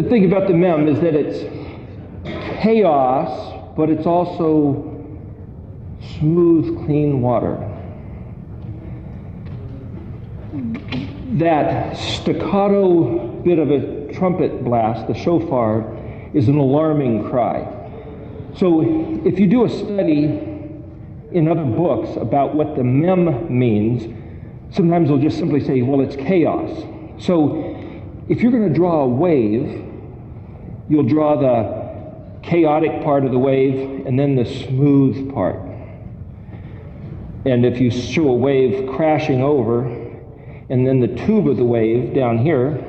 The thing about the mem is that it's chaos, but it's also smooth, clean water. That staccato bit of a trumpet blast, the shofar, is an alarming cry. So if you do a study in other books about what the mem means, sometimes they'll just simply say, well, it's chaos. So if you're going to draw a wave, you'll draw the chaotic part of the wave and then the smooth part. And if you show a wave crashing over and then the tube of the wave down here,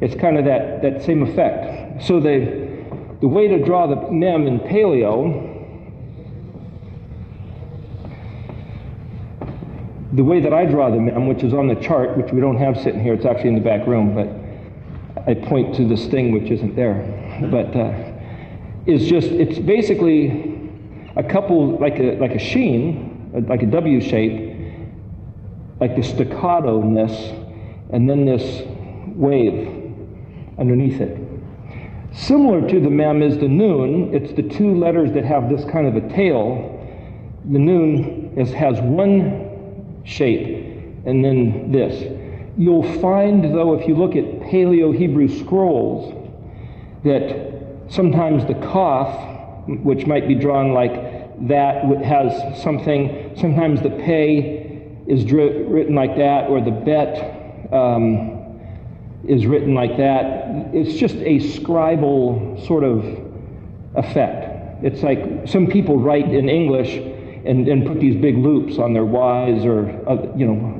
it's kind of that same effect. So the way to draw the mem in Paleo, the way that I draw the mem, which is on the chart, which we don't have sitting here, it's actually in the back room, but I point to this thing which isn't there, but it's basically a couple, like a sheen, like a W shape, like the staccato-ness, and then this wave underneath it. Similar to the mem is the nun. It's the two letters that have this kind of a tail. The nun has one shape, and then this. You'll find, though, if you look at Paleo Hebrew scrolls, that sometimes the kaf, which might be drawn like that, has something. Sometimes the pei is written like that, or the bet is written like that. It's just a scribal sort of effect. It's like some people write in English and put these big loops on their Y's or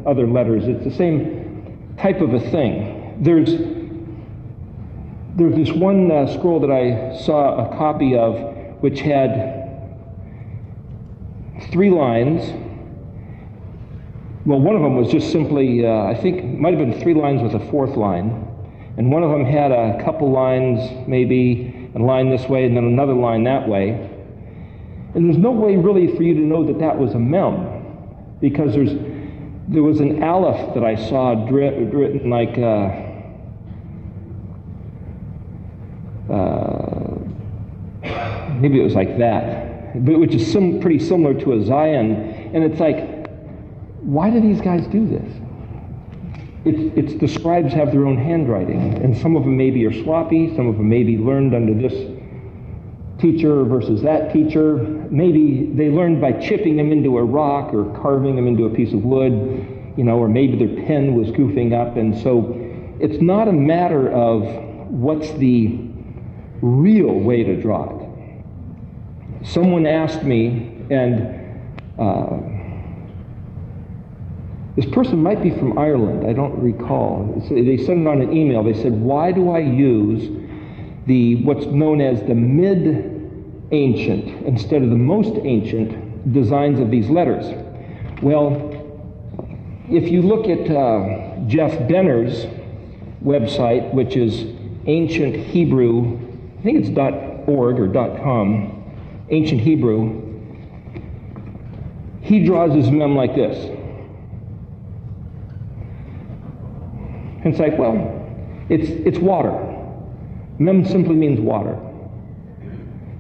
other letters. It's the same type of a thing. There's this one scroll that I saw a copy of, which had 3 lines. Well, one of them was just simply, I think it might have been 3 lines with a 4th line. And one of them had a couple lines, maybe, a line this way and then another line that way. And there's no way really for you to know that that was a mem, because there was an aleph that I saw written like maybe it was like that, but which is pretty similar to a Zion. And it's like, why do these guys do this? It's the scribes have their own handwriting, and some of them maybe are sloppy, some of them maybe learned under this teacher versus that teacher. Maybe they learned by chipping them into a rock or carving them into a piece of wood, or maybe their pen was goofing up. And so it's not a matter of what's the real way to draw it. Someone asked me, and this person might be from Ireland, I don't recall. They sent it on an email. They said, why do I use what's known as the mid-ancient instead of the most ancient designs of these letters? Well, if you look at Jeff Benner's website, which is Ancient Hebrew, I think it's .org or .com, Ancient Hebrew, he draws his mem like this. And it's like, well, it's water. Mem simply means water.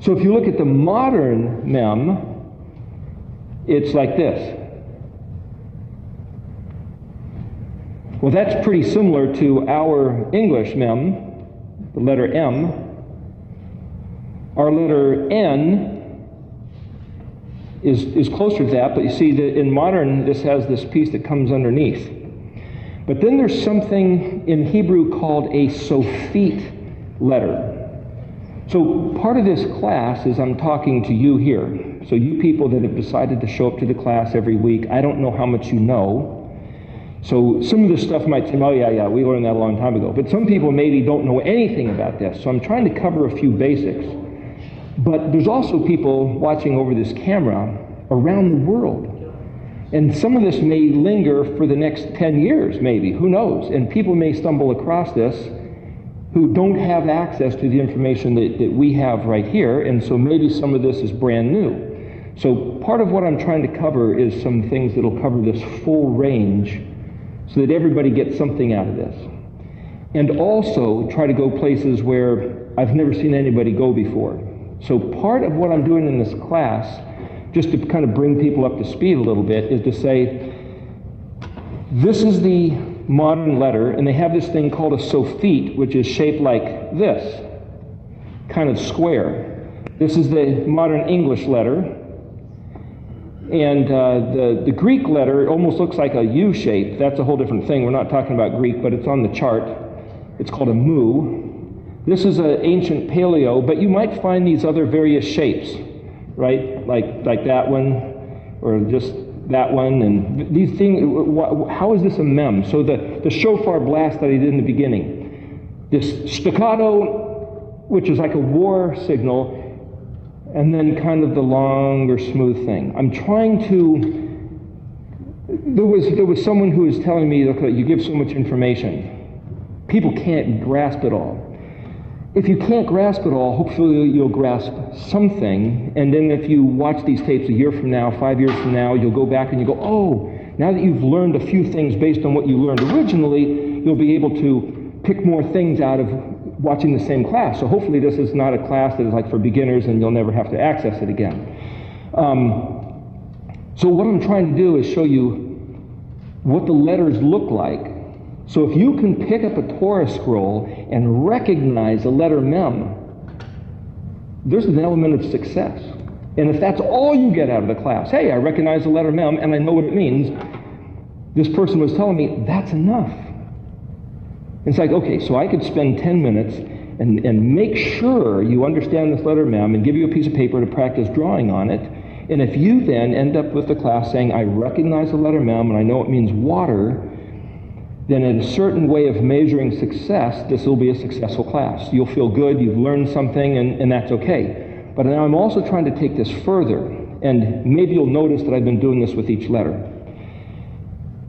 So if you look at the modern mem, it's like this. Well, that's pretty similar to our English mem, the letter M. Our letter N is closer to that, but you see that in modern, this has this piece that comes underneath. But then there's something in Hebrew called a sophit letter. So part of this class is I'm talking to you here. So you people that have decided to show up to the class every week, I don't know how much you know. So some of this stuff might seem, oh yeah, we learned that a long time ago. But some people maybe don't know anything about this. So I'm trying to cover a few basics. But there's also people watching over this camera around the world. And some of this may linger for the next 10 years, maybe, who knows? And people may stumble across this who don't have access to the information that we have right here, and so maybe some of this is brand new. So part of what I'm trying to cover is some things that'll cover this full range so that everybody gets something out of this. and also try to go places where I've never seen anybody go before. So part of what I'm doing in this class, just to kind of bring people up to speed a little bit, is to say, this is the modern letter, and they have this thing called a sophete, which is shaped like this, kind of square. This is the modern English letter, and the Greek letter almost looks like a U shape. That's a whole different thing. We're not talking about Greek, but it's on the chart. It's called a mu. This is an ancient Paleo, but you might find these other various shapes, right? Like that one, or just that one, and these things. How is this a mem? So the shofar blast that I did in the beginning, this staccato, which is like a war signal, and then kind of the long or smooth thing. I'm trying to. There was someone who was telling me, okay, you give so much information, people can't grasp it all. If you can't grasp it all, hopefully you'll grasp something, and then if you watch these tapes a year from now, 5 years from now, you'll go back and you go, oh, now that you've learned a few things based on what you learned originally, you'll be able to pick more things out of watching the same class. So hopefully this is not a class that is like for beginners and you'll never have to access it again. So what I'm trying to do is show you what the letters look like. So if you can pick up a Torah scroll and recognize a letter mem, there's an element of success. And if that's all you get out of the class, hey, I recognize the letter mem and I know what it means, this person was telling me, that's enough. It's like, okay, so I could spend 10 minutes and make sure you understand this letter mem and give you a piece of paper to practice drawing on it. And if you then end up with the class saying, I recognize the letter mem and I know it means water, then in a certain way of measuring success, this will be a successful class. You'll feel good, you've learned something, and that's okay. But now I'm also trying to take this further, and maybe you'll notice that I've been doing this with each letter.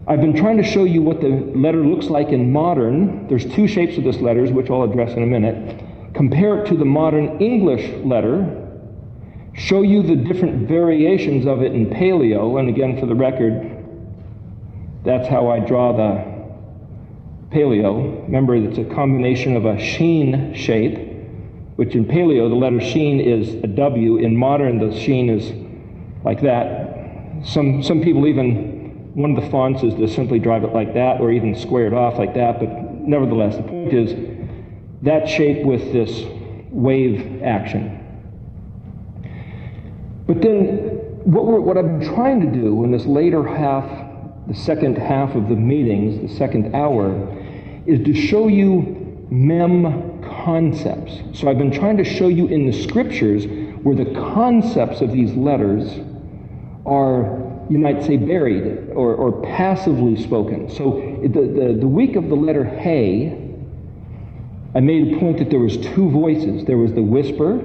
I've been trying to show you what the letter looks like in modern. There's two shapes of this letter, which I'll address in a minute. Compare it to the modern English letter, show you the different variations of it in Paleo, and again, for the record, that's how I draw the Paleo. Remember, it's a combination of a sheen shape, which in Paleo, the letter sheen is a W. In modern, the sheen is like that. Some people even, one of the fonts is to simply drive it like that, or even square it off like that, but nevertheless, the point is that shape with this wave action. But then, what I've been trying to do in this later half, the second half of the meetings, the second hour, is to show you mem concepts. So I've been trying to show you in the scriptures where the concepts of these letters are, you might say, buried or passively spoken. So the week of the letter Hey, I made a point that there was two voices. There was the whisper,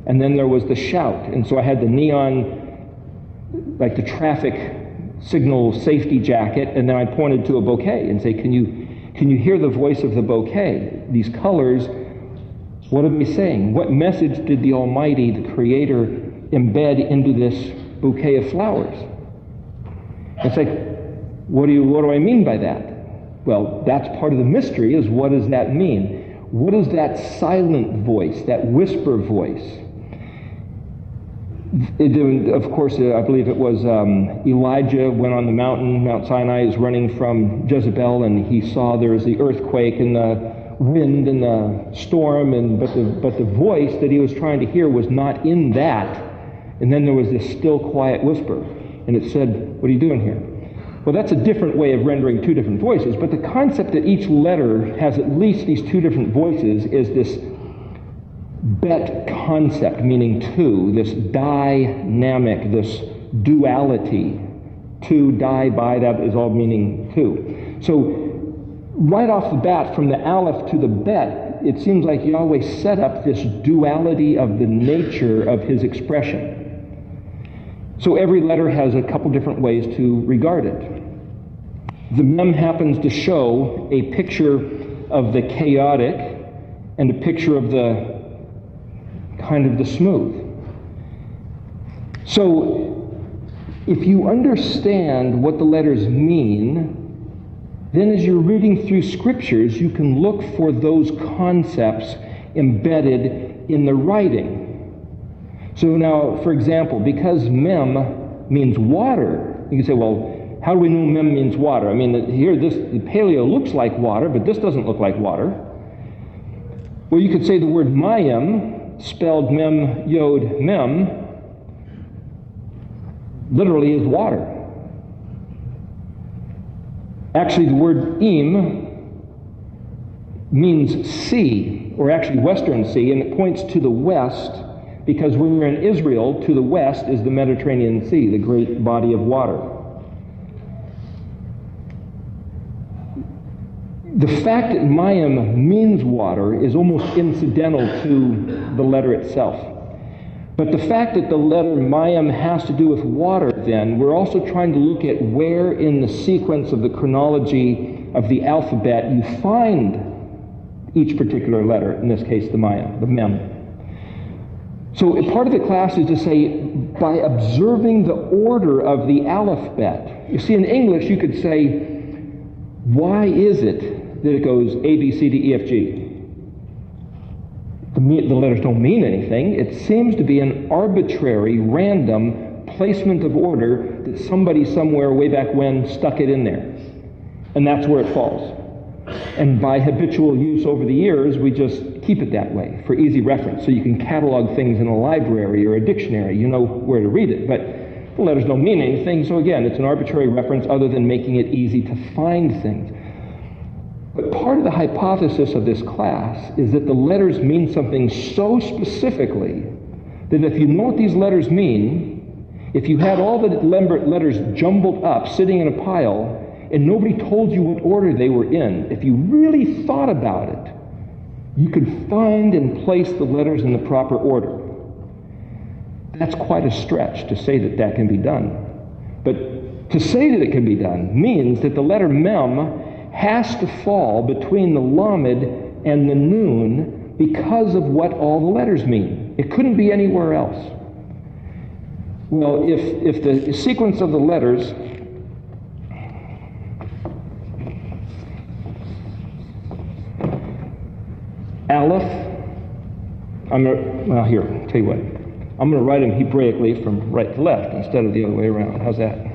and then there was the shout. And so I had the neon, like the traffic signal safety jacket, and then I pointed to a bouquet and say, can you hear the voice of the bouquet? These colors, what are they saying? What message did the Almighty, the Creator, embed into this bouquet of flowers? It's like, what do I mean by that? Well, that's part of the mystery, is what does that mean? What is that silent voice, that whisper voice? Of course, I believe it was Elijah went on the mountain, Mount Sinai, is running from Jezebel, and he saw there was the earthquake and the wind and the storm, but the voice that he was trying to hear was not in that. And then there was this still, quiet whisper, and it said, "What are you doing here?" Well, that's a different way of rendering two different voices, but the concept that each letter has at least these two different voices is this bet concept, meaning two, this dynamic, this duality. To, die, by, that is all meaning two. So right off the bat, from the aleph to the bet, it seems like Yahweh set up this duality of the nature of his expression. So every letter has a couple different ways to regard it. The mem happens to show a picture of the chaotic and a picture of the kind of the smooth. So if you understand what the letters mean, then as you're reading through scriptures, you can look for those concepts embedded in the writing. So now, for example, because mem means water, you can say, well, how do we know mem means water? I mean, here the paleo looks like water, but this doesn't look like water. Well, you could say the word mayim, spelled mem, yod, mem, literally is water. Actually, the word im means sea, or actually western sea, and it points to the west, because when you're in Israel, to the west is the Mediterranean Sea, the great body of water. The fact that mayim means water is almost incidental to the letter itself. But the fact that the letter mayim has to do with water, then, we're also trying to look at where in the sequence of the chronology of the alphabet you find each particular letter, in this case the mayim, the mem. So part of the class is to say, by observing the order of the alphabet, you see in English you could say, why is it that it goes A, B, C, D, E, F, G? The letters don't mean anything. It seems to be an arbitrary, random placement of order that somebody somewhere way back when stuck it in there. And that's where it falls. And by habitual use over the years, we just keep it that way for easy reference. So you can catalog things in a library or a dictionary. You know where to read it. But the letters don't mean anything. So again, it's an arbitrary reference other than making it easy to find things. But part of the hypothesis of this class is that the letters mean something so specifically that if you know what these letters mean, if you had all the letters jumbled up, sitting in a pile, and nobody told you what order they were in, if you really thought about it, you could find and place the letters in the proper order. That's quite a stretch to say that that can be done. But to say that it can be done means that the letter mem has to fall between the lamed and the nun because of what all the letters mean. It couldn't be anywhere else. Well, if the sequence of the letters Aleph, here, tell you what. I'm going to write them Hebraically from right to left instead of the other way around. How's that?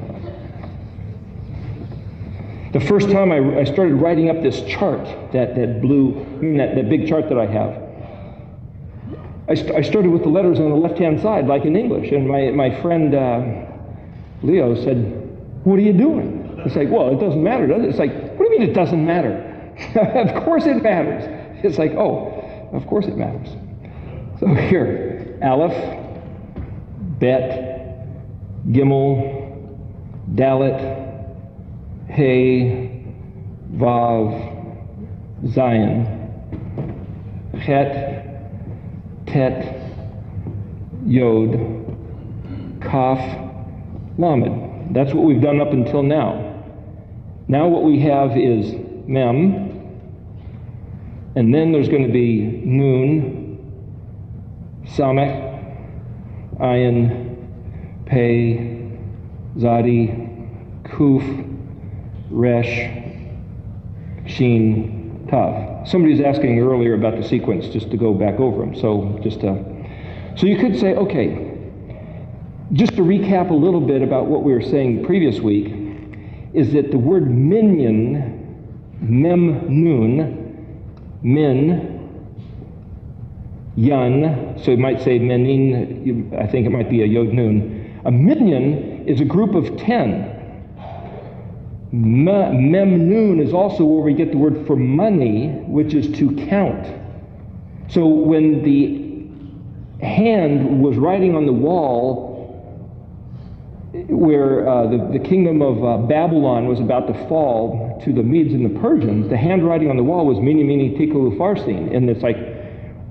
The first time I started writing up this chart, that big chart that I have, I started with the letters on the left-hand side, like in English. And my friend Leo said, "What are you doing?" It's like, well, it doesn't matter, does it? It's like, what do you mean it doesn't matter? Of course it matters. It's like, oh, of course it matters. So here, Aleph, Bet, Gimel, Dalet, Hey, Vav, Zion, Chet, Tet, Yod, Kaf, Lamed. That's what we've done up until now. Now what we have is Mem, and then there's going to be Nun, Samech, Ayin, Pei, Zadi, Kuf, Resh, Shin, Tav. Somebody was asking earlier about the sequence, just to go back over them. So so you could say, okay, just to recap a little bit about what we were saying the previous week, is that the word minyan, mem nun, min, yan, so you might say menin, I think it might be a yod nun. A minyan is a group of 10. Mem nun is also where we get the word for money, which is to count. So when the hand was writing on the wall where the kingdom of Babylon was about to fall to the Medes and the Persians, the handwriting on the wall was mini mini tikku farsin. And it's like,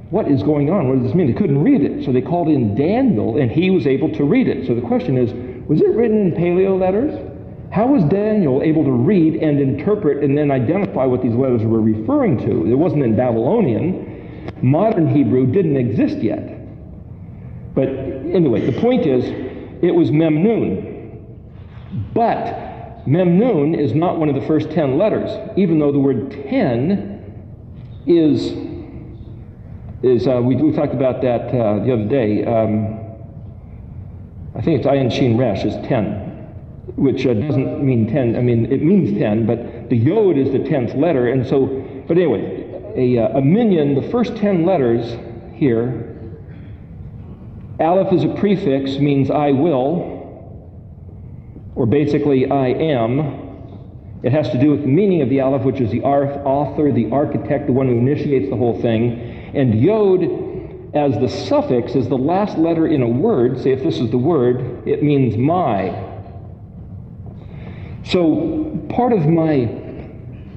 what is going on? What does this mean? They couldn't read it. So they called in Daniel, and he was able to read it. So the question is, was it written in Paleo letters? How was Daniel able to read and interpret and then identify what these letters were referring to? It wasn't in Babylonian. Modern Hebrew didn't exist yet. But anyway, the point is, it was Mem Nun. But Mem Nun is not one of the first 10 letters, even though the word 10 is we talked about that the other day. I think it's Ayin Shin Resh is 10, which doesn't mean 10. I mean, it means 10, but the Yod is the 10th letter. And so, but anyway, a minyan, the first 10 letters here, Aleph is a prefix, means I will, or basically I am. It has to do with the meaning of the Aleph, which is the author, the architect, the one who initiates the whole thing. And Yod, as the suffix, is the last letter in a word. Say if this is the word, it means my. So part of my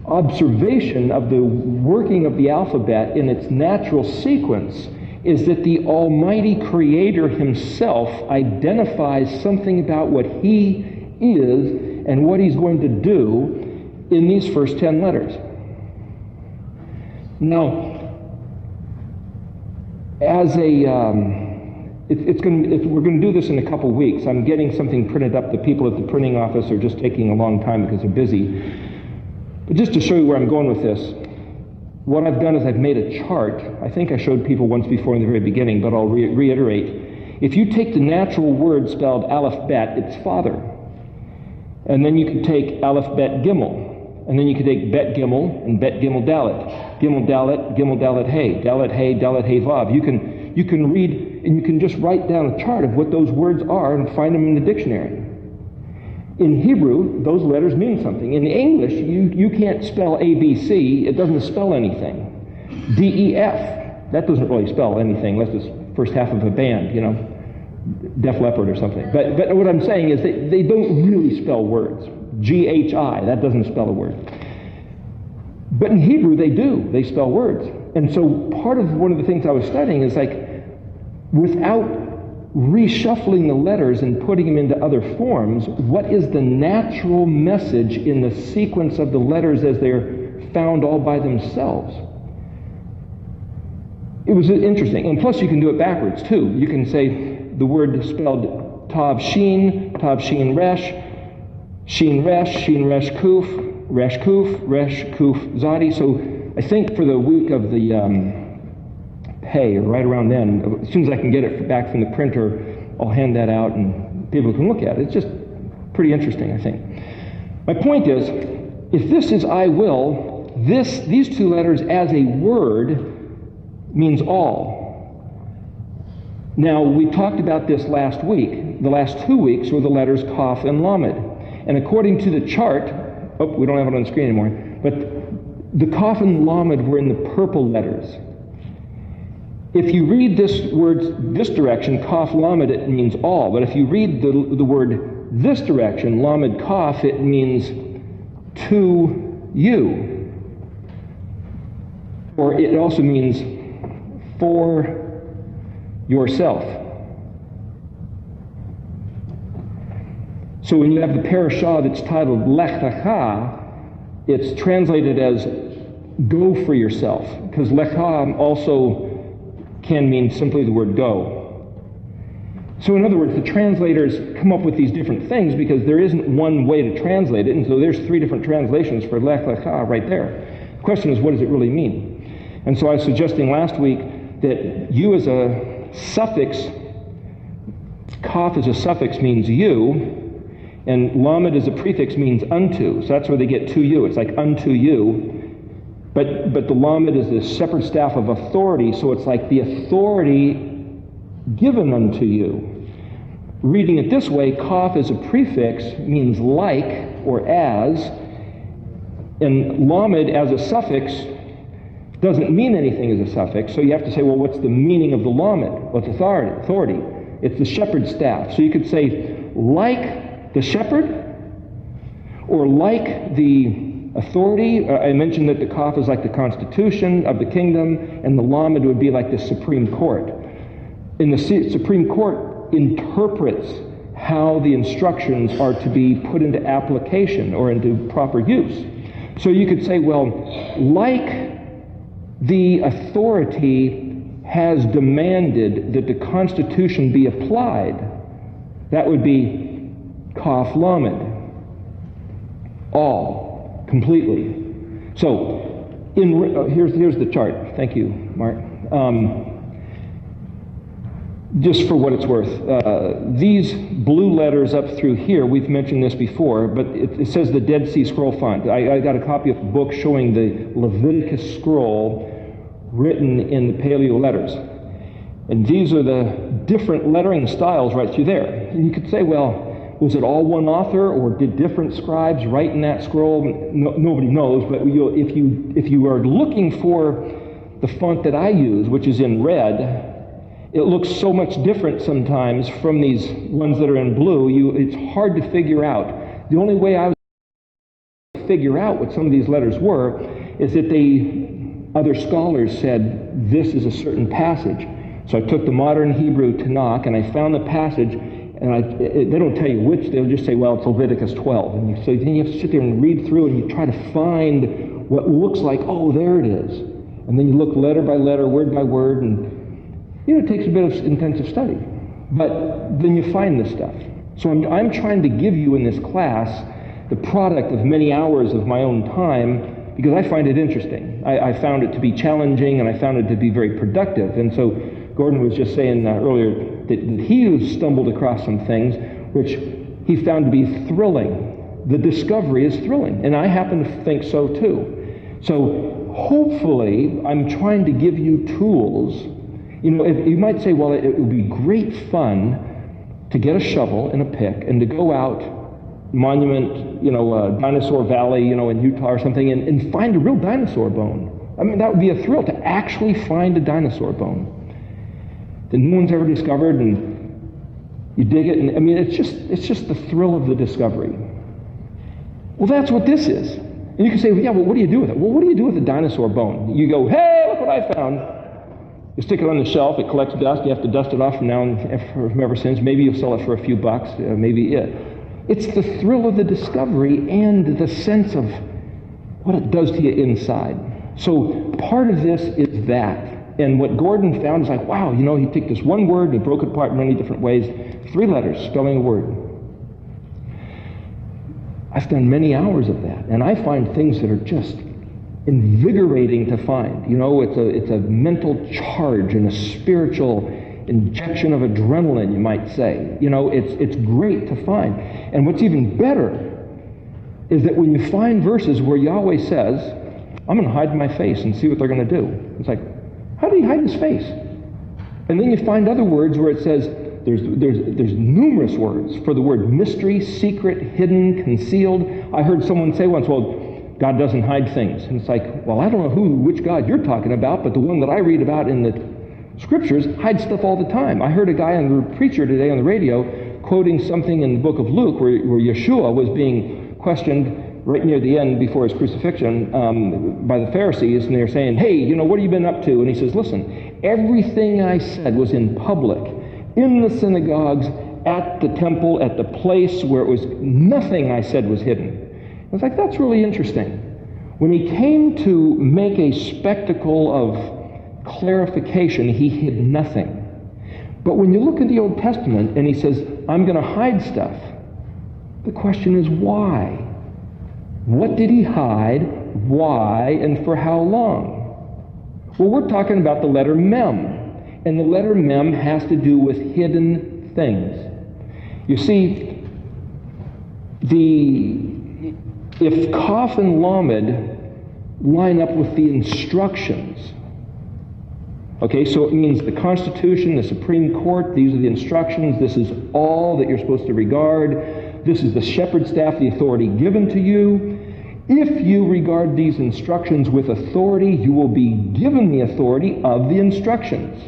observation of the working of the alphabet in its natural sequence is that the Almighty Creator himself identifies something about what he is and what he's going to do in these first 10 letters. Now, as a, we're going to do this in a couple weeks. I'm getting something printed up. The people at the printing office are just taking a long time because they're busy. But just to show you where I'm going with this, what I've done is I've made a chart. I think I showed people once before in the very beginning, but I'll reiterate. If you take the natural word spelled Aleph Bet, it's father. And then you can take Aleph Bet Gimel. And then you can take Bet Gimel and Bet Gimel Dalet. Gimel Dalet Hey. Dalet Hey Vav. You can read and you can just write down a chart of what those words are and find them in the dictionary. In Hebrew, those letters mean something. In English, you can't spell ABC. It doesn't spell anything. DEF, that doesn't really spell anything unless it's first half of a band, Def Leppard or something. But what I'm saying is they don't really spell words. GHI, that doesn't spell a word. But in Hebrew, they do. They spell words. And so part of one of the things I was studying is without reshuffling the letters and putting them into other forms, what is the natural message in the sequence of the letters as they're found all by themselves? It was interesting. And plus you can do it backwards too. You can say the word spelled Tav Shin Resh, Shin Resh Kuf, Resh Kuf Zadi. So I think for the week of the Pay, or right around then, as soon as I can get it back from the printer, I'll hand that out and people can look at it. It's just pretty interesting, I think. My point is, if this is I will, these two letters as a word means all. Now, we talked about this last week. The last 2 weeks were the letters Kaf and Lamed. And according to the chart, we don't have it on the screen anymore, but the Kaf and Lamed were in the purple letters. If you read this word this direction, Kaf Lamed, it means all. But if you read the word this direction, Lamed Kaf, it means to you. Or it also means for yourself. So when you have the parashah that's titled Lech Lecha, it's translated as go for yourself. Because Lecha also can mean simply the word go. So in other words, the translators come up with these different things because there isn't one way to translate it, and so there's 3 different translations for Lech Lecha right there. The question is, what does it really mean? And so I was suggesting last week that you as a suffix, Kaf as a suffix means you, and Lamed as a prefix means unto. So that's where they get to you. It's like unto you. But the Lamed is the separate staff of authority, so it's like the authority given unto you. Reading it this way, Kaf as a prefix means like or as, and Lamed as a suffix doesn't mean anything as a suffix, so you have to say, well, what's the meaning of the Lamed? What's authority? It's the shepherd's staff. So you could say, like the shepherd, or like the authority. I mentioned that the Kaf is like the constitution of the kingdom, and the Lamed would be like the Supreme Court. And the Supreme Court interprets how the instructions are to be put into application or into proper use. So you could say, well, like the authority has demanded that the Constitution be applied, that would be Kaf Lamed. All, completely. So, here's the chart. Thank you, Mark. Just for what it's worth, these blue letters up through here, we've mentioned this before, but it says the Dead Sea Scroll font. I got a copy of a book showing the Leviticus scroll written in the Paleo letters. And these are the different lettering styles right through there. And you could say, well, was it all one author, or did different scribes write in that scroll? Nobody knows, but if you are looking for the font that I use, which is in red, it looks so much different sometimes from these ones that are in blue. It's hard to figure out. The only way I was able to figure out what some of these letters were is that other scholars said this is a certain passage. So I took the modern Hebrew Tanakh and I found the passage, and they don't tell you which. They'll just say, well, it's Leviticus 12. And then you have to sit there and read through and you try to find what looks like, oh, there it is. And then you look letter by letter, word by word, and it takes a bit of intensive study. But then you find this stuff. So I'm trying to give you in this class the product of many hours of my own time, because I find it interesting. I found it to be challenging, and I found it to be very productive. And so Gordon was just saying earlier that he stumbled across some things which he found to be thrilling. The discovery is thrilling, and I happen to think so too. So hopefully I'm trying to give you tools. You might say, well, it would be great fun to get a shovel and a pick and to go out, Monument, Dinosaur Valley, in Utah or something, and find a real dinosaur bone. I mean, that would be a thrill, to actually find a dinosaur bone that no one's ever discovered, and you dig it, and I mean, it's just the thrill of the discovery. Well, that's what this is. And you can say, well, yeah, well, what do you do with it? Well, what do you do with a dinosaur bone? You go, hey, look what I found. You stick it on the shelf, it collects dust, you have to dust it off from now on, from ever since. Maybe you'll sell it for a few bucks, maybe it. It's the thrill of the discovery and the sense of what it does to you inside. So part of this is that. And what Gordon found is like, wow, he took this one word and he broke it apart in many different ways. 3 letters spelling a word. I've done many hours of that, and I find things that are just invigorating to find. It's a mental charge and a spiritual injection of adrenaline, you might say. It's great to find. And what's even better is that when you find verses where Yahweh says, I'm going to hide my face and see what they're going to do. It's like, how did he hide his face? And then you find other words where it says, there's numerous words for the word mystery, secret, hidden, concealed. I heard someone say once, well, God doesn't hide things. And it's like, well, I don't know which God you're talking about, but the one that I read about in the scriptures hides stuff all the time. I heard a guy on the preacher today on the radio quoting something in the book of Luke where Yeshua was being questioned right near the end before his crucifixion by the Pharisees, and they're saying, hey, what have you been up to? And he says, listen, everything I said was in public, in the synagogues, at the temple, at the place where it was, nothing I said was hidden. I was like, that's really interesting. When he came to make a spectacle of clarification, he hid nothing. But when you look at the Old Testament and he says, I'm going to hide stuff, the question is why? What did he hide? Why? And for how long? Well, we're talking about the letter Mem. And the letter Mem has to do with hidden things. You see, if Kaf and Lamed line up with the instructions, okay, so it means the Constitution, the Supreme Court, these are the instructions, this is all that you're supposed to regard, this is the shepherd staff, the authority given to you. If you regard these instructions with authority, you will be given the authority of the instructions.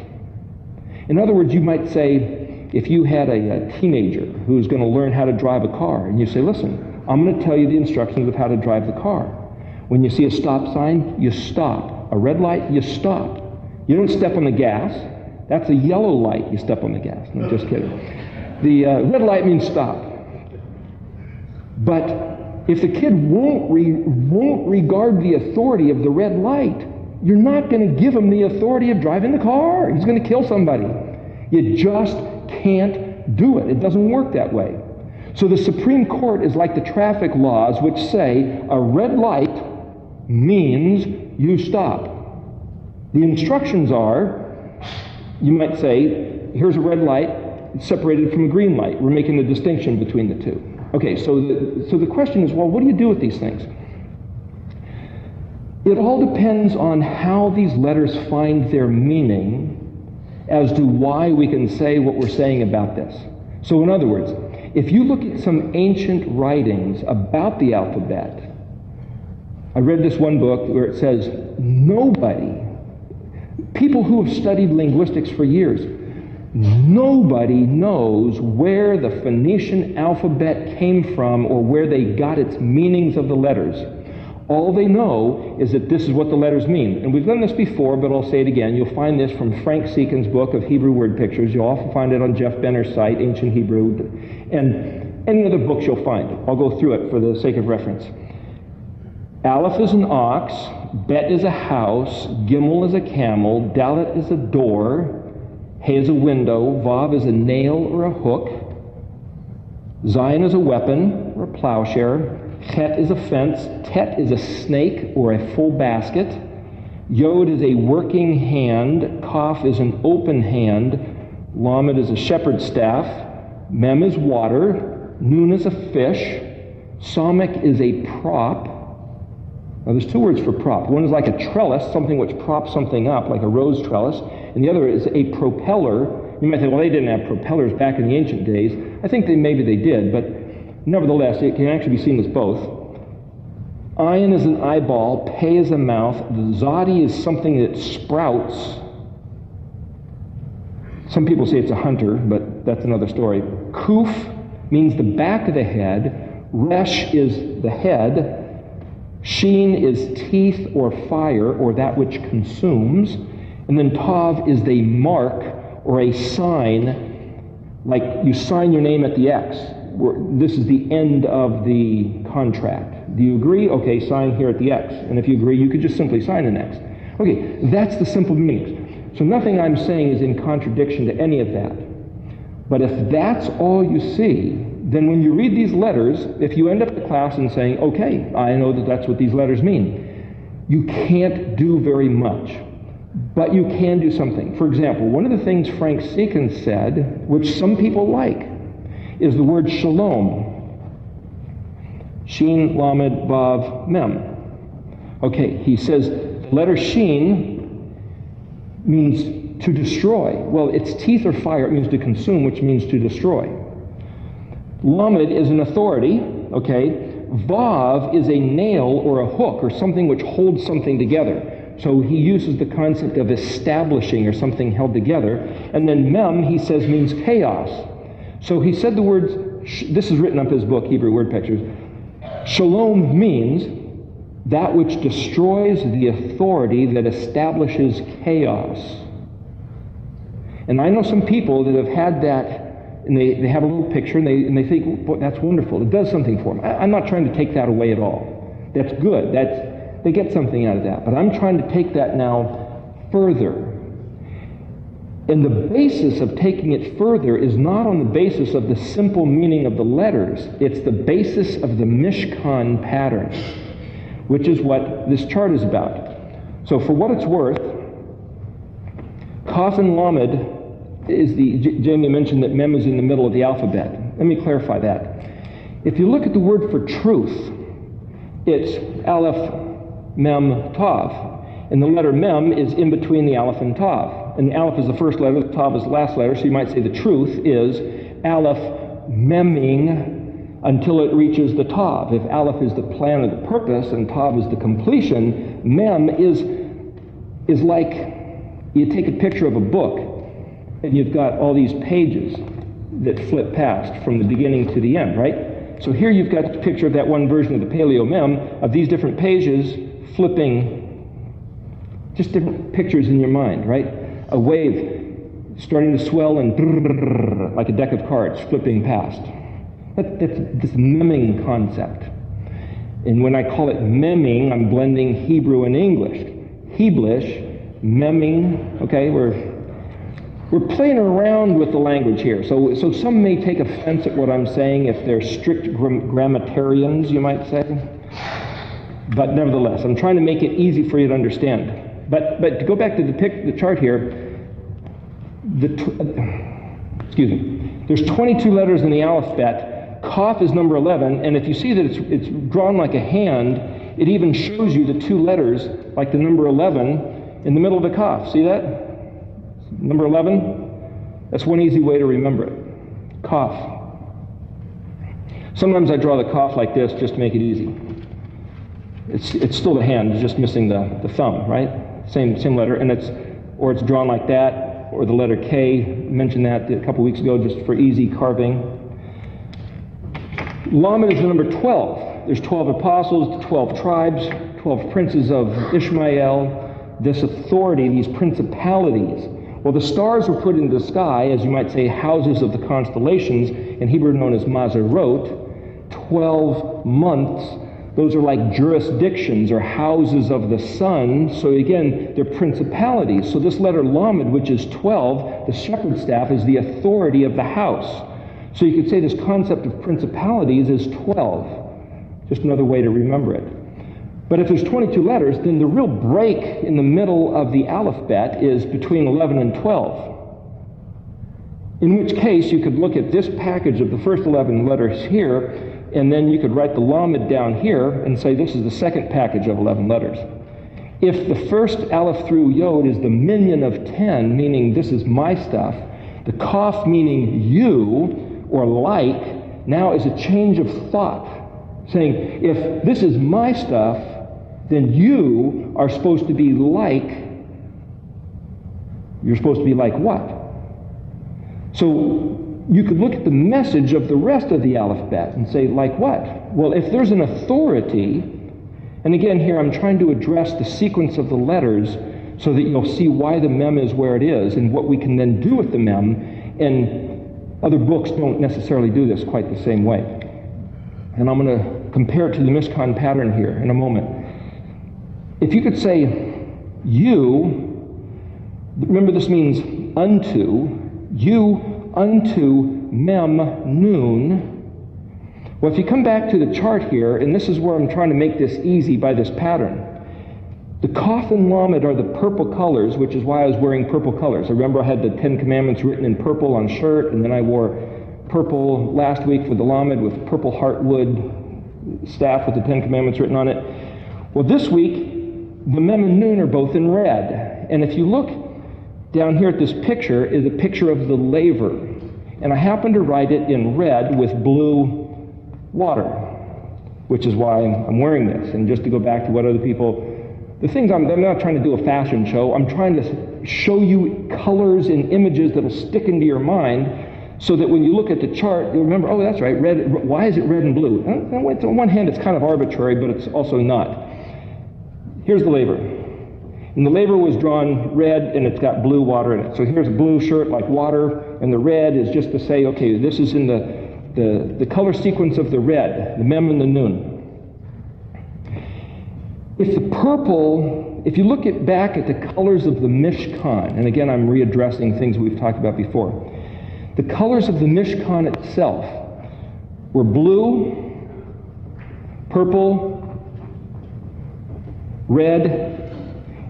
In other words, you might say, if you had a teenager who's going to learn how to drive a car, and you say, listen, I'm going to tell you the instructions of how to drive the car. When you see a stop sign, you stop. A red light, you stop. You don't step on the gas. That's a yellow light, you step on the gas. No, just kidding. The red light means stop. But if the kid won't regard the authority of the red light, you're not going to give him the authority of driving the car. He's going to kill somebody. You just can't do it. It doesn't work that way. So the Supreme Court is like the traffic laws, which say a red light means you stop. The instructions are, you might say, here's a red light, it's separated from a green light. We're making the distinction between the two. Okay, so the question is, well, what do you do with these things? It all depends on how these letters find their meaning as to why we can say what we're saying about this. So in other words, if you look at some ancient writings about the alphabet, I read this one book where it says people who have studied linguistics for years, nobody knows where the Phoenician alphabet came from or where they got its meanings of the letters. All they know is that this is what the letters mean. And we've done this before, but I'll say it again. You'll find this from Frank Seekon's book of Hebrew word pictures. You'll also find it on Jeff Benner's site, Ancient Hebrew, and any other books you'll find. I'll go through it for the sake of reference. Aleph is an ox, Bet is a house, Gimel is a camel, Dalet is a door, He is a window, Vav is a nail or a hook, Zion is a weapon or a plowshare, Chet is a fence, Tet is a snake or a full basket, Yod is a working hand, Kaf is an open hand, Lamed is a shepherd's staff, Mem is water, Nun is a fish, Samek is a prop. Now there's two words for prop. One is like a trellis, something which props something up, like a rose trellis, and the other is a propeller. You might think, well, they didn't have propellers back in the ancient days. I think maybe they did, but nevertheless, it can actually be seen as both. Ayin is an eyeball, Pei is a mouth, the Zadi is something that sprouts. Some people say it's a hunter, but that's another story. Kuf means the back of the head, Resh is the head, Sheen is teeth or fire or that which consumes, and then Tav is the mark or a sign, like you sign your name at the X. This is the end of the contract. Do you agree? Okay, sign here at the X. And if you agree, you could just simply sign an X. Okay, that's the simple meanings. So nothing I'm saying is in contradiction to any of that. But if that's all you see, then when you read these letters, if you end up in class and saying, okay, I know that that's what these letters mean, you can't do very much, but you can do something. For example, one of the things Frank Seekon said, which some people like, is the word shalom. Shin, Lamed, Vav, Mem. Okay, he says the letter Shin means to destroy. Well, it's teeth or fire, it means to consume, which means to destroy. Lamed is an authority, okay? Vav is a nail or a hook or something which holds something together. So he uses the concept of establishing or something held together. And then Mem, he says, means chaos. So he said the words, this is written up in his book, Hebrew Word Pictures. Shalom means that which destroys the authority that establishes chaos. And I know some people that have had that, and they have a little picture, and they think, well, that's wonderful. It does something for them. I'm not trying to take that away at all. That's good. They get something out of that. But I'm trying to take that now further. And the basis of taking it further is not on the basis of the simple meaning of the letters. It's the basis of the Mishkan pattern, which is what this chart is about. So for what it's worth, Kaf and Lamed is Jamie mentioned that Mem is in the middle of the alphabet. Let me clarify that. If you look at the word for truth, it's Aleph, Mem, Tav. And the letter Mem is in between the Aleph and Tav. And the Aleph is the first letter, the Tav is the last letter, so you might say the truth is Aleph memming until it reaches the Tav. If Aleph is the plan or the purpose and Tav is the completion, Mem is like you take a picture of a book and you've got all these pages that flip past from the beginning to the end, right? So here you've got a picture of that one version of the Paleo Mem of these different pages flipping, just different pictures in your mind, right? A wave starting to swell and like a deck of cards flipping past. That's this memming concept. And when I call it memming, I'm blending Hebrew and English. Heblish, memming, okay, We're playing around with the language here. So some may take offense at what I'm saying if they're strict grammatarians, you might say. But nevertheless, I'm trying to make it easy for you to understand. But to go back to the chart here, excuse me, there's 22 letters in the alphabet. Kaf is number 11, and if you see that it's drawn like a hand, it even shows you the two letters, like the number 11, in the middle of the Kaf. See that? Number 11? That's one easy way to remember it. Kaf. Sometimes I draw the Kaf like this just to make it easy. It's still the hand, it's just missing the thumb, right? Same letter, and it's drawn like that, or the letter K. Mentioned that a couple weeks ago just for easy carving. Lamed is the number 12. There's 12 apostles, 12 tribes, 12 princes of Ishmael. This authority, these principalities. Well, the stars were put into the sky, as you might say, houses of the constellations, in Hebrew known as Mazarot. 12 months. Those are like jurisdictions or houses of the sun. So again, they're principalities. So this letter Lamed, which is 12, the shepherd staff is the authority of the house. So you could say this concept of principalities is 12. Just another way to remember it. But if there's 22 letters, then the real break in the middle of the alphabet is between 11 and 12. In which case, you could look at this package of the first 11 letters here, and then you could write the Lamed down here and say this is the second package of 11 letters. If the first Aleph through Yod is the minion of 10, meaning this is my stuff, the Kaf meaning you or like, now is a change of thought, saying if this is my stuff, then you are supposed to be like, you're supposed to be like what? So you could look at the message of the rest of the alphabet and say, like what? Well, if there's an authority, and again here I'm trying to address the sequence of the letters so that you'll see why the mem is where it is and what we can then do with the mem, and other books don't necessarily do this quite the same way. And I'm going to compare it to the Mishkan pattern here in a moment. If you could say, you, remember this means unto, you unto mem nun. Well, if you come back to the chart here, and this is where I'm trying to make this easy by this pattern, the Kaf and Lamed are the purple colors, which is why I was wearing purple colors. I remember I had the 10 Commandments written in purple on shirt, and then I wore purple last week for the Lamed with purple heartwood staff with the 10 Commandments written on it. Well, this week, the mem and nun are both in red. And if you look down here at this picture is a picture of the laver. And I happen to write it in red with blue water, which is why I'm wearing this. And just to go back to what other people, the things I'm not trying to do a fashion show. I'm trying to show you colors and images that'll stick into your mind so that when you look at the chart, you'll remember, oh, that's right, red. Why is it red and blue? On one hand, it's kind of arbitrary, but it's also not. Here's the laver. And the laver was drawn red, and it's got blue water in it. So here's a blue shirt like water, and the red is just to say, okay, this is in the color sequence of the red, the mem and the nun. If the purple, if you look back at the colors of the Mishkan, and again I'm readdressing things we've talked about before, the colors of the Mishkan itself were blue, purple, red,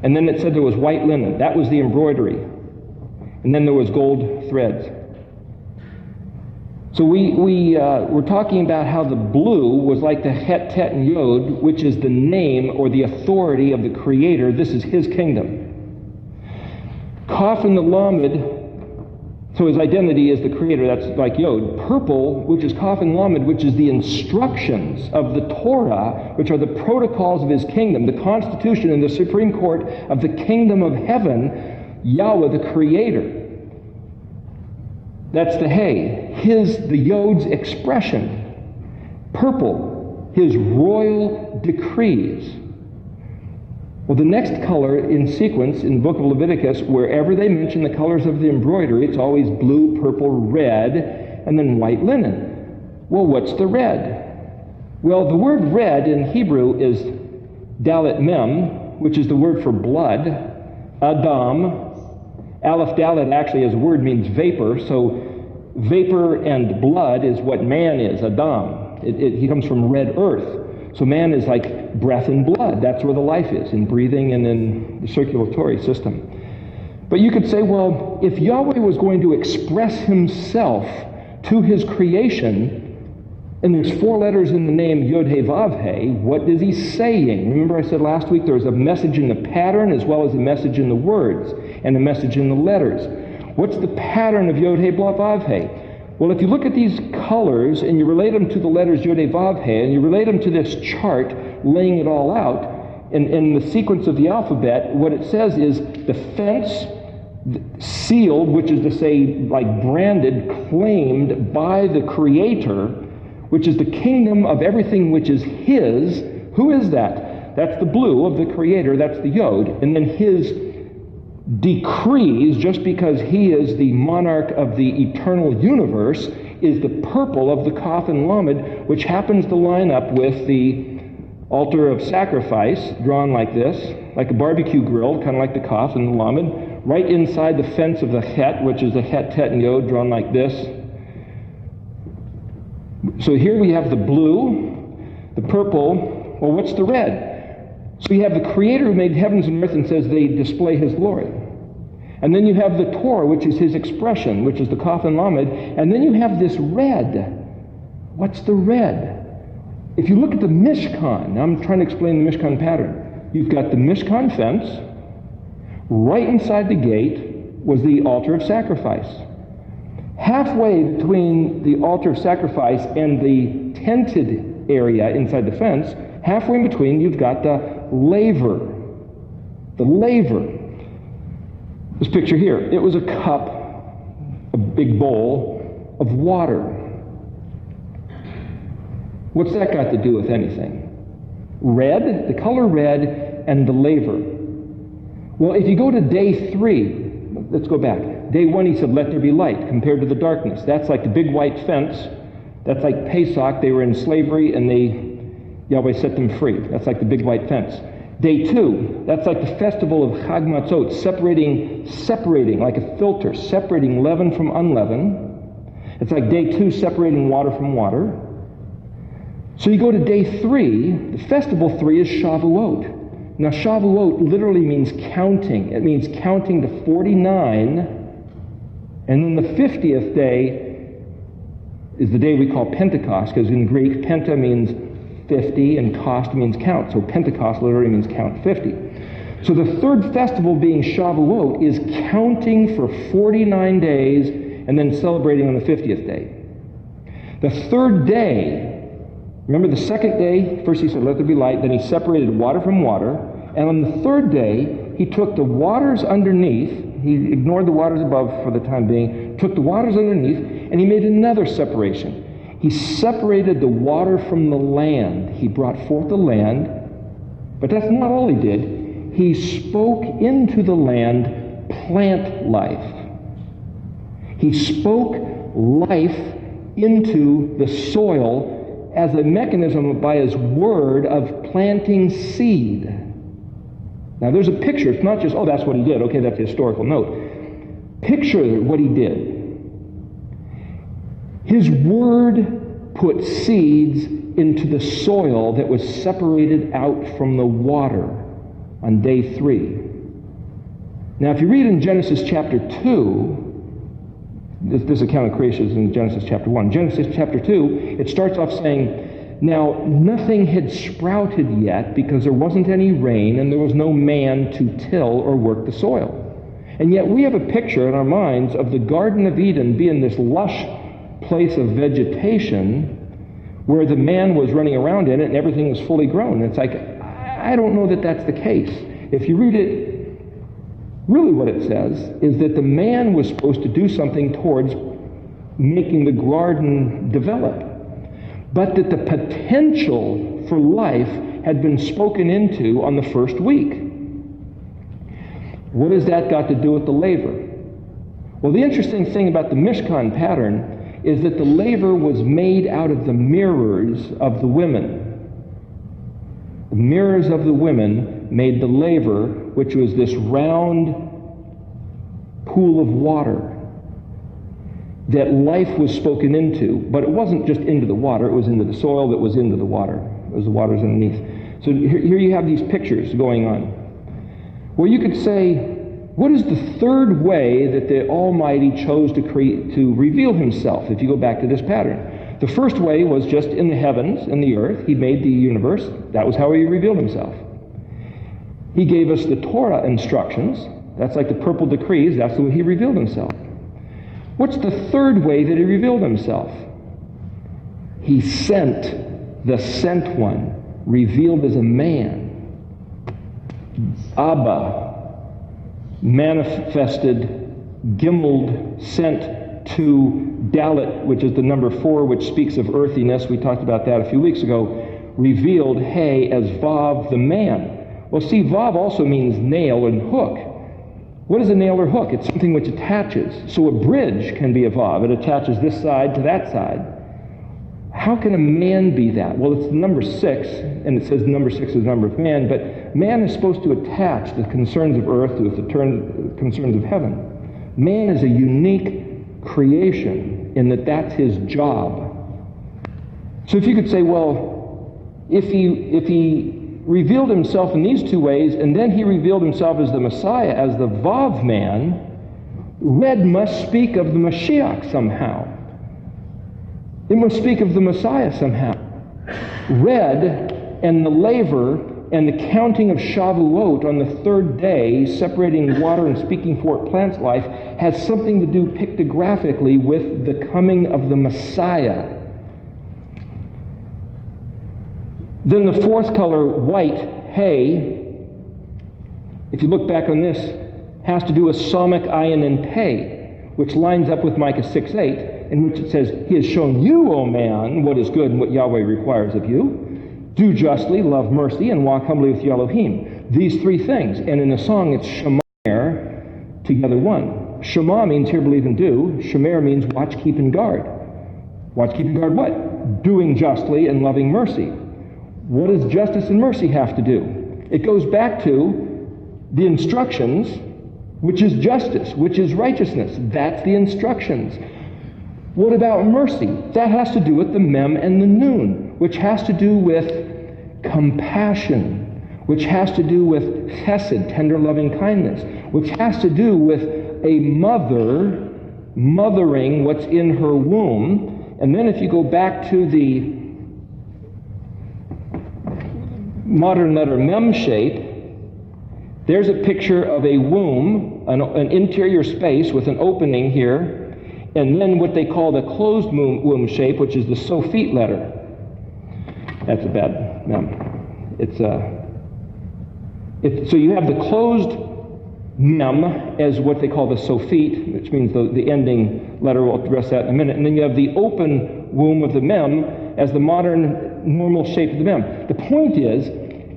and then it said there was white linen. That was the embroidery. And then there was gold threads. So we're talking about how the blue was like the Het, Tet, and Yod, which is the name or the authority of the Creator. This is His kingdom. Kaf and the Lamed, so his identity is the Creator. That's like Yod. Purple, which is Kaf and Lamed, which is the instructions of the Torah, which are the protocols of His kingdom, the Constitution and the Supreme Court of the kingdom of heaven, Yahweh, the Creator. That's the Hay. The Yod's expression. Purple, His royal decrees. Well, the next color in sequence in the book of Leviticus, wherever they mention the colors of the embroidery, it's always blue, purple, red, and then white linen. Well, what's the red? Well, the word red in Hebrew is dalet mem, which is the word for blood, Adam, Aleph Dalet actually as a word means vapor, so vapor and blood is what man is, Adam. He comes from red earth. So man is like breath and blood. That's where the life is, in breathing and in the circulatory system. But you could say, well, if Yahweh was going to express himself to his creation, and there's 4 letters in the name Yod-Heh-Vav-Heh, what is he saying? Remember I said last week there was a message in the pattern as well as a message in the words and a message in the letters. What's the pattern of Yod-Heh-Vav-Heh? Well, if you look at these colors and you relate them to the letters Yod-Heh-Vav-Heh and you relate them to this chart laying it all out, in the sequence of the alphabet, what it says is the fence sealed, which is to say like branded, claimed by the Creator, which is the kingdom of everything which is his. Who is that? That's the blue of the Creator, that's the Yod. And then his decrees, just because he is the monarch of the eternal universe, is the purple of the Kaf and Lamed, which happens to line up with the altar of sacrifice, drawn like this, like a barbecue grill, kind of like the Kaf and the Lamed, right inside the fence of the Het, which is the Het, Tet, and Yod, drawn like this. So here we have the blue, the purple. Well, what's the red? So you have the Creator who made heavens and earth and says they display his glory. And then you have the Torah, which is his expression, which is the Kaf and Lamed. And then you have this red. What's the red? If you look at the Mishkan, now I'm trying to explain the Mishkan pattern. You've got the Mishkan fence. Right inside the gate was the altar of sacrifice. Halfway between the altar of sacrifice and the tented area inside the fence, halfway in between, you've got the laver. The laver. This picture here, it was a cup, a big bowl of water. What's that got to do with anything? Red, the color red, and the laver. Well, if you go to day 3, let's go back. Day 1, he said, let there be light, compared to the darkness. That's like the big white fence. That's like Pesach. They were in slavery, and Yahweh set them free. That's like the big white fence. Day 2, that's like the festival of Chag Matzot, separating like a filter, separating leaven from unleavened. It's like day 2, separating water from water. So you go to day 3, the festival 3 is Shavuot. Now Shavuot literally means counting. It means counting to 49, and then the 50th day is the day we call Pentecost, because in Greek, Penta means 50 and cost means count. So Pentecost literally means count 50. So the third festival, being Shavuot, is counting for 49 days and then celebrating on the 50th day. The third day, remember the second day, first he said, let there be light, then he separated water from water, and on the third day, he took the waters underneath, he ignored the waters above for the time being, took the waters underneath, and he made another separation. He separated the water from the land. He brought forth the land, but that's not all he did. He spoke into the land plant life. He spoke life into the soil as a mechanism by his word of planting seed. Now there's a picture. It's not just, oh, that's what he did. Okay, that's a historical note. Picture what he did. His word put seeds into the soil that was separated out from the water on day 3. Now, if you read in Genesis chapter 2, this account of creation is in Genesis chapter 1. Genesis chapter 2, it starts off saying, now nothing had sprouted yet because there wasn't any rain and there was no man to till or work the soil. And yet we have a picture in our minds of the Garden of Eden being this lush place of vegetation where the man was running around in it and everything was fully grown. It's like, I don't know that that's the case. If you read it, really what it says is that the man was supposed to do something towards making the garden develop, but that the potential for life had been spoken into on the first week. What has that got to do with the laver? Well, the interesting thing about the Mishkan pattern is that the laver was made out of the mirrors of the women. The mirrors of the women made the laver, which was this round pool of water that life was spoken into, but it wasn't just into the water, it was into the soil that was into the water. It was the waters underneath. So here you have these pictures going on. Well, you could say, what is the third way that the Almighty chose to reveal himself, if you go back to this pattern? The first way was just in the heavens and the earth. He made the universe. That was how he revealed himself. He gave us the Torah instructions. That's like the purple decrees. That's the way he revealed himself. What's the third way that he revealed himself? He sent the sent one, revealed as a man. Abba, manifested, gimmeled, sent to Dalet, which is the number 4, which speaks of earthiness. We talked about that a few weeks ago. Revealed, He, as Vav, the man. Well, see, Vav also means nail and hook. What is a nail or hook? It's something which attaches. So a bridge can be a Vav. It attaches this side to that side. How can a man be that? Well, it's the number 6, and it says number 6 is the number of man, but man is supposed to attach the concerns of earth to the concerns of heaven. Man is a unique creation in that that's his job. So if you could say, well, if he revealed himself in these 2 ways, and then he revealed himself as the Messiah, as the Vav man, red must speak of the Mashiach somehow. It must speak of the Messiah somehow. Red and the laver and the counting of Shavuot on the 3rd day, separating water and speaking forth plants life, has something to do pictographically with the coming of the Messiah. Then the 4th color, white, hay, if you look back on this, has to do with Somic, Ayin, and Pei, which lines up with Micah 6:8, in which it says, He has shown you, O man, what is good and what Yahweh requires of you. Do justly, love mercy, and walk humbly with your Elohim. These 3 things. And in the song, it's Shemer, together one. Shema means hear, believe, and do. Shemer means watch, keep, and guard. Watch, keep, and guard what? Doing justly and loving mercy. What does justice and mercy have to do? It goes back to the instructions, which is justice, which is righteousness. That's the instructions. What about mercy? That has to do with the mem and the nun, which has to do with compassion, which has to do with chesed, tender loving kindness, which has to do with a mother mothering what's in her womb. And then if you go back to the modern letter mem shape, there's a picture of a womb, an interior space with an opening here, and then what they call the closed womb shape, which is the Sophite letter. That's a bad mem. So you have the closed mem as what they call the Sophite, which means the ending letter. We'll address that in a minute. And then you have the open womb of the mem as the modern normal shape of the mem. The point is,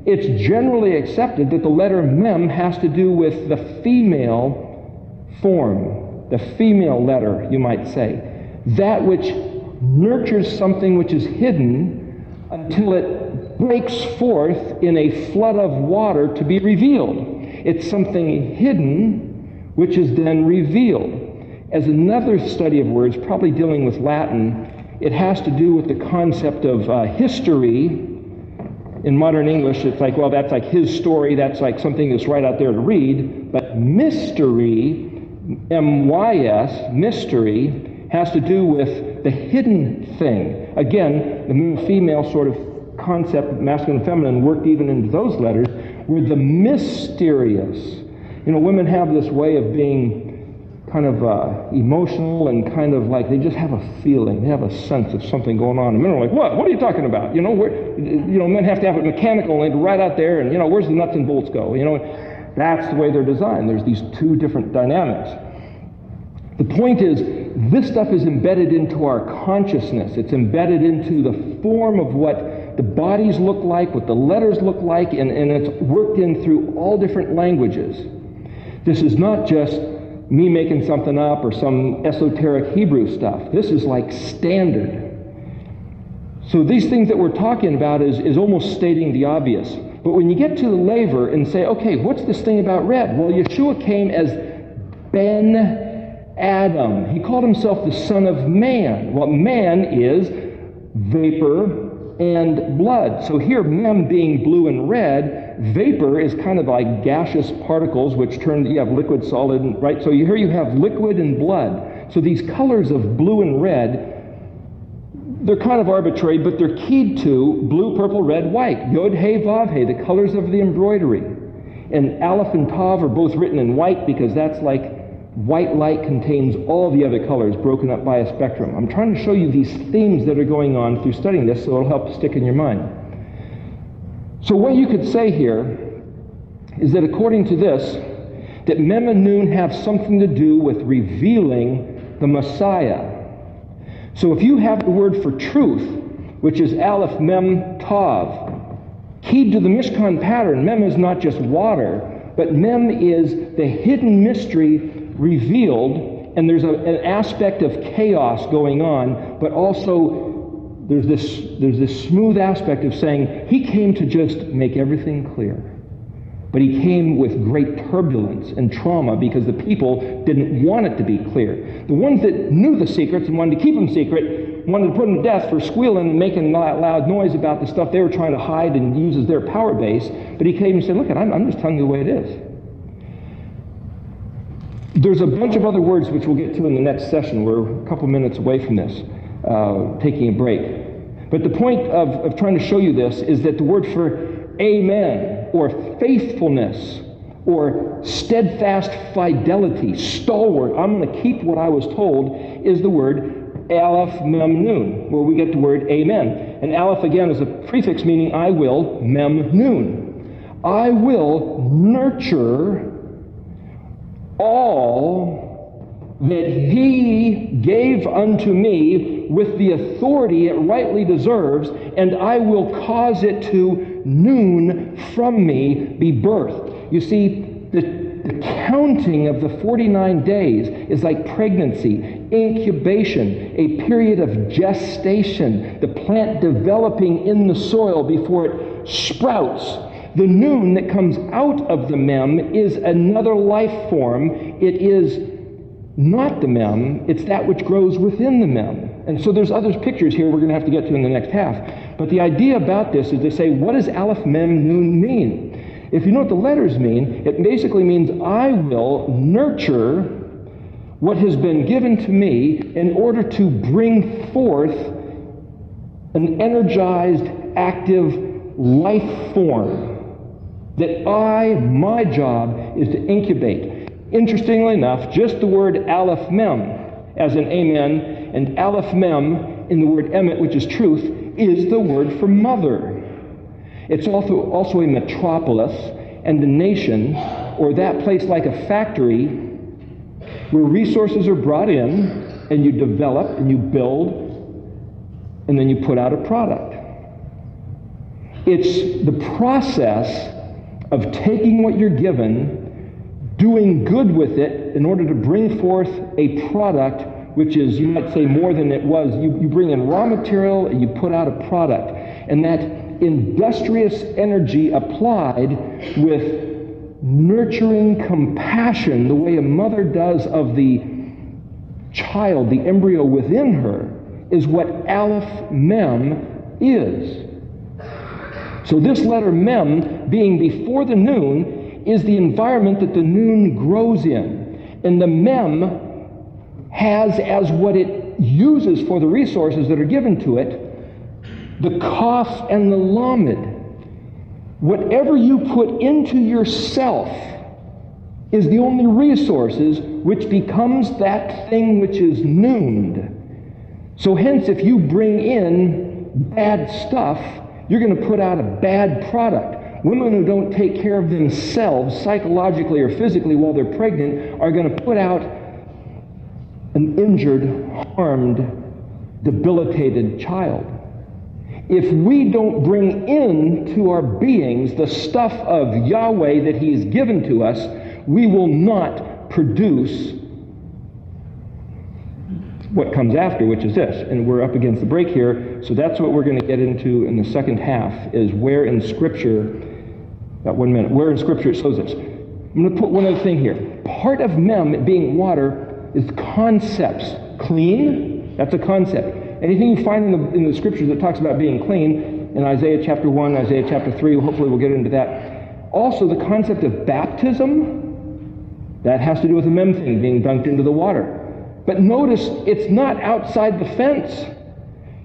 it's generally accepted that the letter mem has to do with the female form, the female letter, you might say. That which nurtures something which is hidden until it breaks forth in a flood of water to be revealed. It's something hidden which is then revealed. As another study of words, probably dealing with Latin, it has to do with the concept of history. In modern English, it's like, well, that's like his story, that's like something that's right out there to read. But mystery, M-Y-S, mystery, has to do with the hidden thing. Again, the male-female sort of concept, masculine and feminine, worked even into those letters, were the mysterious. You know, women have this way of being kind of emotional and kind of like they just have a feeling, they have a sense of something going on. And men are like, what are you talking about? You know, men have to have it mechanical and right out there, and where's the nuts and bolts go? That's the way they're designed. There's these 2 different dynamics. The point is, this stuff is embedded into our consciousness. It's embedded into the form of what the bodies look like, what the letters look like, and it's worked in through all different languages. This is not just me making something up or some esoteric Hebrew stuff. This is like standard. So these things that we're talking about is almost stating the obvious. But when you get to the laver and say, okay, what's this thing about red? Well, Yeshua came as Ben Adam. He called himself the Son of Man. Well, man is vapor and blood. So here, mem being blue and red, vapor is kind of like gaseous particles, which turn, you have liquid, solid, right? So here you have liquid and blood. So these colors of blue and red, they're kind of arbitrary, but they're keyed to blue, purple, red, white. Yod, He, Vav, He, the colors of the embroidery. And Aleph and Tav are both written in white because that's like white light contains all the other colors broken up by a spectrum. I'm trying to show you these themes that are going on through studying this so it'll help stick in your mind. So what you could say here is that according to this, that Mem and Nun have something to do with revealing the Messiah. So if you have the word for truth, which is Aleph, Mem, Tav, keyed to the Mishkan pattern, Mem is not just water, but Mem is the hidden mystery revealed, and there's an aspect of chaos going on, but also there's this smooth aspect of saying he came to just make everything clear. But he came with great turbulence and trauma because the people didn't want it to be clear. The ones that knew the secrets and wanted to keep them secret wanted to put them to death for squealing and making loud noise about the stuff they were trying to hide and use as their power base. But he came and said, look, I'm just telling you the way it is. There's a bunch of other words which we'll get to in the next session. We're a couple minutes away from this, taking a break. But the point of trying to show you this is that the word for amen, or faithfulness, or steadfast fidelity, stalwart, I'm going to keep what I was told, is the word Aleph Mem Nun, where we get the word amen. And Aleph, again, is a prefix meaning I will, Mem Nun. I will nurture all that he gave unto me with the authority it rightly deserves, and I will cause it to noon from me be birthed. You see, the counting of the 49 days is like pregnancy, incubation, a period of gestation, the plant developing in the soil before it sprouts. The noon that comes out of the mem is another life form. It is not the mem, it's that which grows within the mem. And so there's other pictures here we're going to have to get to in the next half. But the idea about this is to say, what does Aleph Mem Nun mean? If you know what the letters mean, it basically means I will nurture what has been given to me in order to bring forth an energized, active life form that my job is to incubate. Interestingly enough, just the word Aleph Mem as in amen, and Aleph Mem in the word emet, which is truth, is the word for mother. It's also a metropolis and a nation, or that place like a factory where resources are brought in and you develop and you build and then you put out a product. It's the process of taking what you're given, doing good with it in order to bring forth a product which is, you might say, more than it was. You bring in raw material and you put out a product. And that industrious energy applied with nurturing compassion, the way a mother does of the child, the embryo within her, is what Aleph Mem is. So this letter Mem, being before the Nun, is the environment that the Nun grows in. And the Mem has as what it uses for the resources that are given to it, the Kaf and the Lamed. Whatever you put into yourself is the only resources which becomes that thing which is nooned. So hence, if you bring in bad stuff, you're going to put out a bad product. Women who don't take care of themselves psychologically or physically while they're pregnant are going to put out an injured, harmed, debilitated child. If we don't bring into our beings the stuff of Yahweh that He has given to us, we will not produce what comes after, which is this. And we're up against the break here, so that's what we're going to get into in the second half, is where in Scripture, about 1 minute, where in Scripture it shows this. I'm going to put one other thing here. part of mem being water is concepts. Clean, that's a concept. Anything you find in the scriptures that talks about being clean, in Isaiah chapter 1, Isaiah chapter 3, hopefully we'll get into that. Also the concept of baptism, that has to do with the mem thing, being dunked into the water. But notice, it's not outside the fence.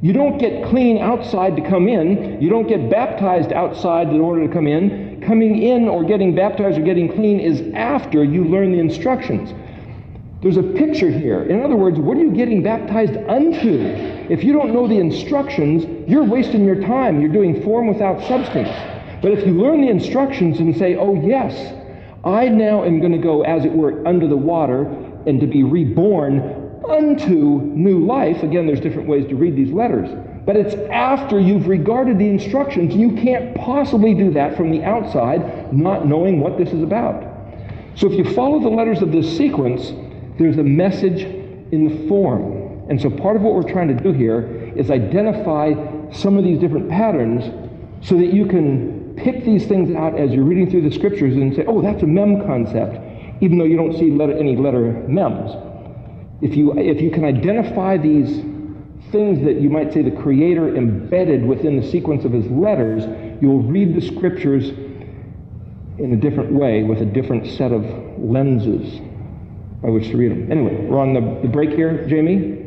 You don't get clean outside to come in. You don't get baptized outside in order to come in. Coming in or getting baptized or getting clean is after you learn the instructions. There's a picture here. In other words, what are you getting baptized unto? If you don't know the instructions, you're wasting your time. You're doing form without substance. But if you learn the instructions and say, oh yes, I now am going to go, as it were, under the water and to be reborn unto new life. Again, there's different ways to read these letters. But it's after you've regarded the instructions. You can't possibly do that from the outside, not knowing what this is about. So if you follow the letters of this sequence, there's a message in the form. And so part of what we're trying to do here is identify some of these different patterns so that you can pick these things out as you're reading through the scriptures and say, oh, that's a mem concept, even though you don't see any letter mems. If you can identify these things that you might say the Creator embedded within the sequence of his letters, you'll read the scriptures in a different way with a different set of lenses by which to read them. Anyway, we're on the break here, Jamie.